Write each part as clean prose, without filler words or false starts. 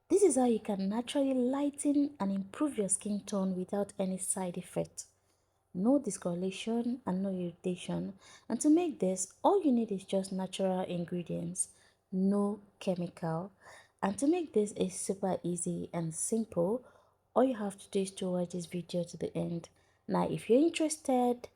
This is how you can naturally lighten and improve your skin tone without any side effect. No discoloration and no irritation. And to make this, all you need is just natural ingredients, no chemical. And to make this is super easy and simple. All you have to do is to watch this video to the end. Now, if you're interested,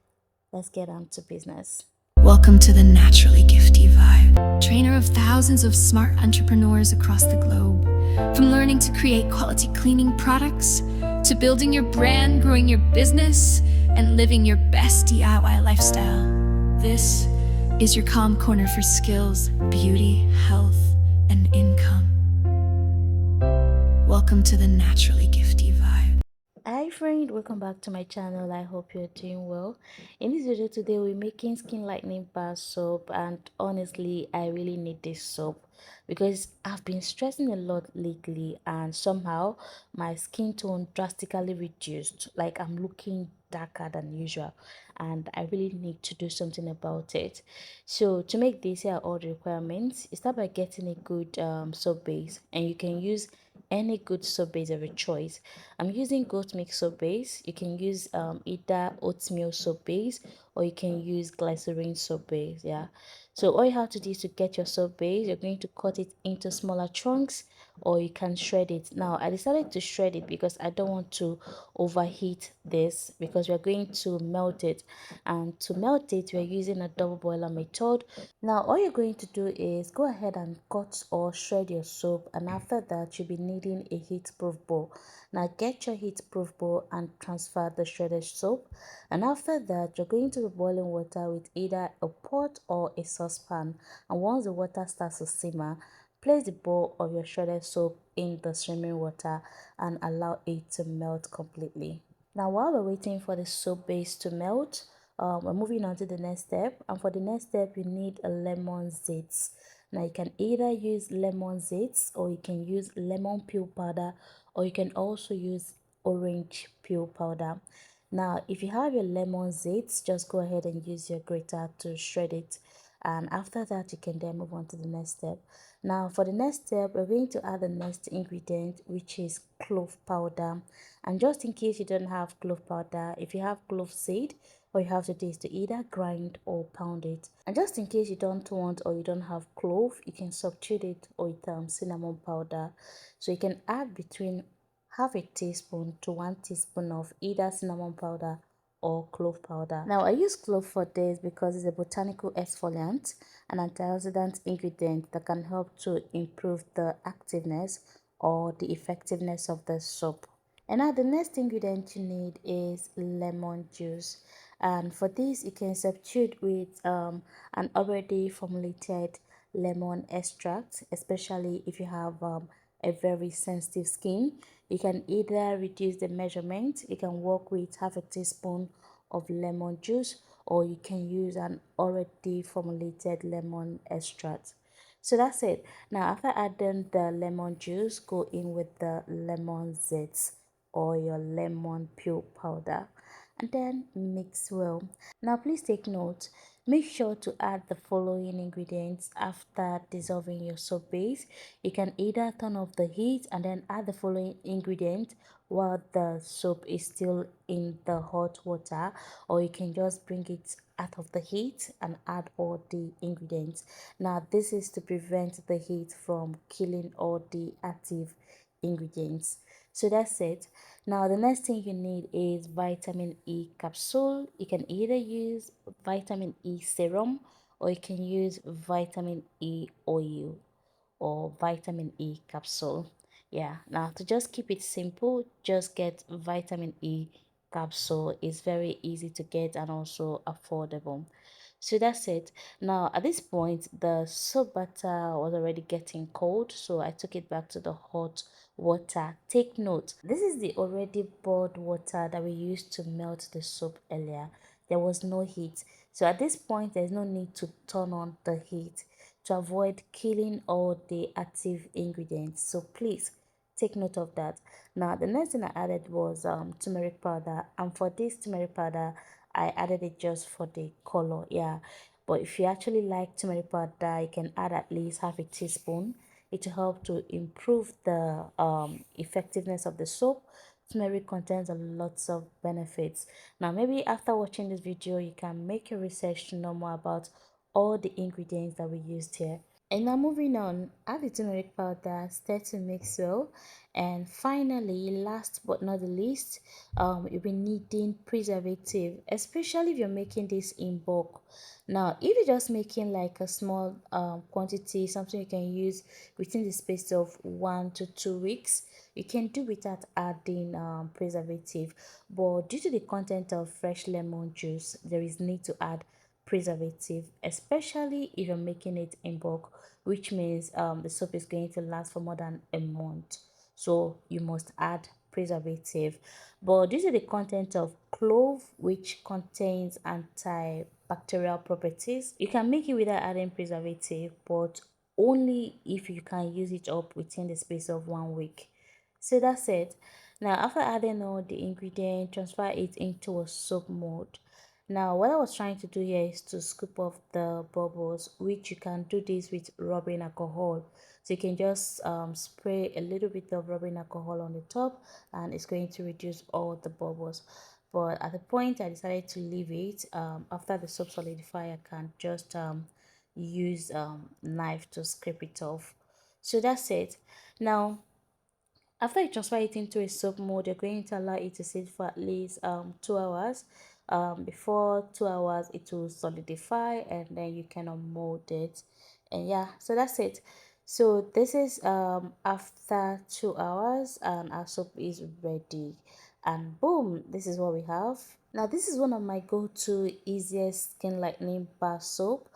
let's get on to business. Welcome to the Naturally Gifty Vibe, trainer of thousands of smart entrepreneurs across the globe. From learning to create quality cleaning products, to building your brand, growing your business, and living your best DIY lifestyle. This is your calm corner for skills, beauty, health, and income. Welcome to the Naturally Gifty Vibe. Hi friend, welcome back to my channel. I hope you're doing well. In this video today, we're making skin lightening bar soap, and honestly I really need this soap because I've been stressing a lot lately and somehow my skin tone drastically reduced. Like I'm looking darker than usual and I really need to do something about it. So to make this, here are all the requirements. You start by getting a good soap base, and you can use any good soap base of your choice. I'm using goat milk soap base. You can use either oatmeal soap base or you can use glycerin soap base. Yeah. So all you have to do is to get your soap base. You're going to cut it into smaller chunks or you can shred it. Now I decided to shred it because I don't want to overheat this because we're going to melt it, and to melt it we're using a double boiler method. Now all you're going to do is go ahead and cut or shred your soap, and after that you'll be needing a heat proof bowl. Now get your heat proof bowl and transfer the shredded soap, and after that you're going to be boiling water with either a pot or a saucepan, and once the water starts to simmer, place the bowl of your shredded soap in the steaming water and allow it to melt completely. Now while we're waiting for the soap base to melt, we're moving on to the next step, and for the next step you need a lemon zest. Now you can either use lemon zest or you can use lemon peel powder, or you can also use orange peel powder. Now if you have your lemon zest, just go ahead and use your grater to shred it, and after that you can then move on to the next step. Now for the next step, we're going to add the next ingredient, which is clove powder. And just in case you don't have clove powder, if you have clove seed, all you have to do is to either grind or pound it. And just in case you don't want or you don't have clove, you can substitute it with cinnamon powder. So you can add between half a teaspoon to 1 teaspoon of either cinnamon powder or clove powder. Now I use clove for this because it's a botanical exfoliant and antioxidant ingredient that can help to improve the activeness or the effectiveness of the soap. And now the next ingredient you need is lemon juice, and for this you can substitute with an already formulated lemon extract, especially if you have a very sensitive skin. You can either reduce the measurement, you can work with half a teaspoon of lemon juice, or you can use an already formulated lemon extract. So that's it. Now after adding the lemon juice, go in with the lemon zest or your lemon peel powder and then mix well. Now please take note, make sure to add the following ingredients after dissolving your soap base. You can either turn off the heat and then add the following ingredient while the soap is still in the hot water, or you can just bring it out of the heat and add all the ingredients. Now this is to prevent the heat from killing all the active ingredients. So that's it. Now the next thing you need is vitamin E capsule. You can either use vitamin E serum or you can use vitamin E oil or vitamin E capsule. Yeah, now to just keep it simple, just get vitamin E capsule. It's very easy to get and also affordable. So that's it. Now at this point the soap butter was already getting cold, so I took it back to the hot water. Take note, this is the already boiled water that we used to melt the soap earlier. There was no heat, so at this point there's no need to turn on the heat to avoid killing all the active ingredients. So please take note of that. Now the next thing I added was turmeric powder, and for this turmeric powder I added it just for the color. Yeah, but if you actually like turmeric powder, you can add at least half a teaspoon. It will help to improve the effectiveness of the soap. Turmeric contains a lots of benefits. Now, maybe after watching this video, you can make your research to know more about all the ingredients that we used here. And now moving on, add the turmeric powder, stir to mix well. And finally, last but not the least, you'll be needing preservative, especially if you're making this in bulk. Now, if you're just making like a small quantity, something you can use within the space of 1 to 2 weeks, you can do without adding preservative. But due to the content of fresh lemon juice, there is need to add preservative, especially if you're making it in bulk, which means the soap is going to last for more than a month, so you must add preservative. But due to the content of clove, which contains antibacterial properties, you can make it without adding preservative, but only if you can use it up within the space of 1 week. So that's it. Now, after adding all the ingredient, transfer it into a soap mold. Now, what I was trying to do here is to scoop off the bubbles, which you can do this with rubbing alcohol. So you can just spray a little bit of rubbing alcohol on the top, and it's going to reduce all the bubbles. But at the point I decided to leave it, after the soap solidify, I can just use knife to scrape it off. So that's it. Now, after you transfer it into a soap mold, you're going to allow it to sit for at least 2 hours. Before 2 hours, it will solidify, and then you can unmold it. And yeah, so that's it. So this is after 2 hours, and our soap is ready. And boom, this is what we have. Now, this is one of my go-to easiest skin lightening bar soap.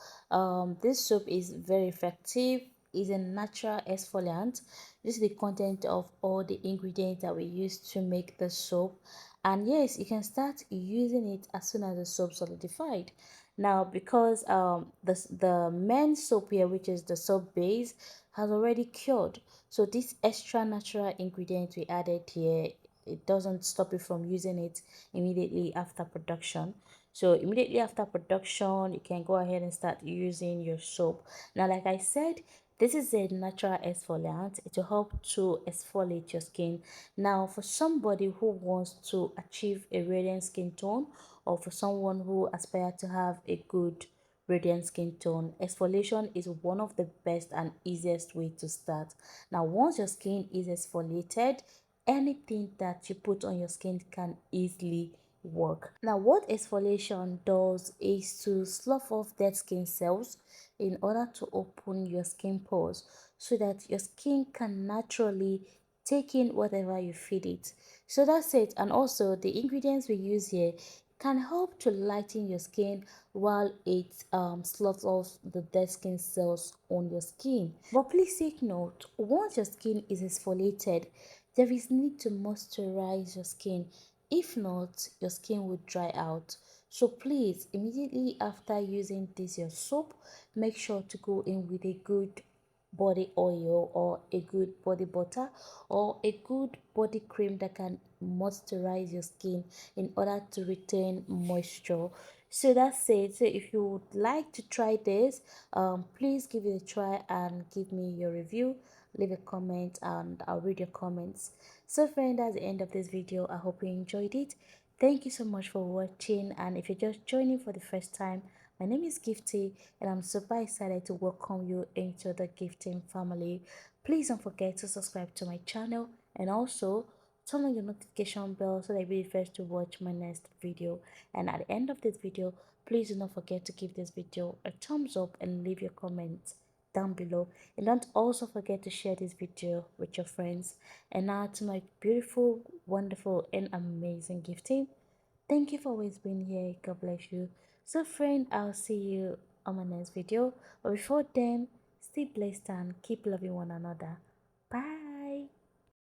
This soap is very effective, is a natural exfoliant. This is the content of all the ingredients that we use to make the soap. And yes, you can start using it as soon as the soap solidified. Now, because the main soap here, which is the soap base, has already cured, so this extra natural ingredient we added here, it doesn't stop you from using it immediately after production. So immediately after production, you can go ahead and start using your soap. Now, like I said, this is a natural exfoliant. It will help to exfoliate your skin. Now, for somebody who wants to achieve a radiant skin tone, or for someone who aspires to have a good radiant skin tone, exfoliation is one of the best and easiest way to start. Now, once your skin is exfoliated, anything that you put on your skin can easily work. Now, what exfoliation does is to slough off dead skin cells in order to open your skin pores so that your skin can naturally take in whatever you feed it. So that's it. And also, the ingredients we use here can help to lighten your skin while it sloughs off the dead skin cells on your skin. But please take note, once your skin is exfoliated, there is need to moisturize your skin. If not, your skin will dry out. So please, immediately after using this your soap, make sure to go in with a good body oil or a good body butter or a good body cream that can moisturize your skin in order to retain moisture. So that's it. So if you would like to try this, please give it a try and give me your review. Leave a comment and I'll read your comments. So friend, that's the end of this video. I hope you enjoyed it. Thank you so much for watching, and if you're just joining for the first time, my name is Gifty and I'm super excited to welcome you into the gifting family. Please don't forget to subscribe to my channel and also turn on your notification bell so that you'll be the first to watch my next video. And at the end of this video, please do not forget to give this video a thumbs up and leave your comments down below, and don't also forget to share this video with your friends. And now to my beautiful, wonderful and amazing gifting, thank you for always being here. God bless you. So friend, I'll see you on my next video, but before then, stay blessed and keep loving one another.